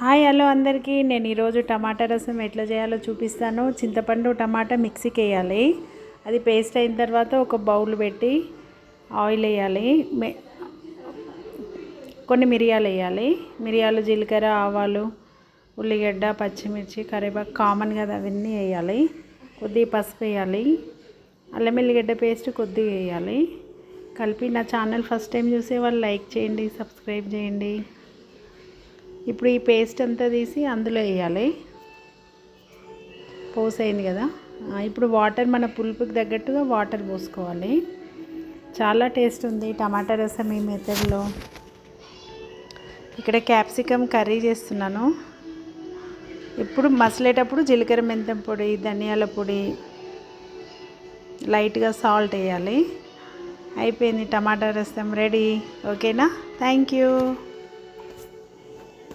Hi hello అందరికీ నేను ఈరోజు టమాటా రసం ఎట్లా చేయాలో చూపిస్తాను. చింతపండు టమాటా మిక్సీకి వేయాలి. అది పేస్ట్ అయిన తర్వాత ఒక బౌల్ పెట్టి ఆయిల్ వేయాలి. కొన్ని మిరియాలు వేయాలి. మిరియాలు, జీలకర్ర, ఆవాలు, ఉల్లిగడ్డ, పచ్చిమిర్చి, కరివేపాకు కామన్ కదా, అవన్నీ వేయాలి. కొద్దిగా పసుపు వేయాలి. అల్లం వెల్లిగడ్డ పేస్ట్ కొద్దిగా వేయాలి. కలిపి నా ఛానల్ ఫస్ట్ టైం చూసే వాళ్ళు లైక్ చేయండి, సబ్స్క్రైబ్ చేయండి. ఇప్పుడు ఈ పేస్ట్ అంతా తీసి అందులో వేయాలి. పోసైంది కదా. ఇప్పుడు వాటర్ మన పులుపుకి తగ్గట్టుగా వాటర్ పోసుకోవాలి. చాలా టేస్ట్ ఉంది టమాటా రసం ఈ మెథడ్లో. ఇక్కడ క్యాప్సికమ్ కర్రీ చేస్తున్నాను. ఇప్పుడు మసలేటప్పుడు జీలకర్ర, మెంతం పొడి, ధనియాల పొడి, లైట్గా సాల్ట్ వేయాలి. అయిపోయింది, టమాటా రసం రెడీ. ఓకేనా? Thank you.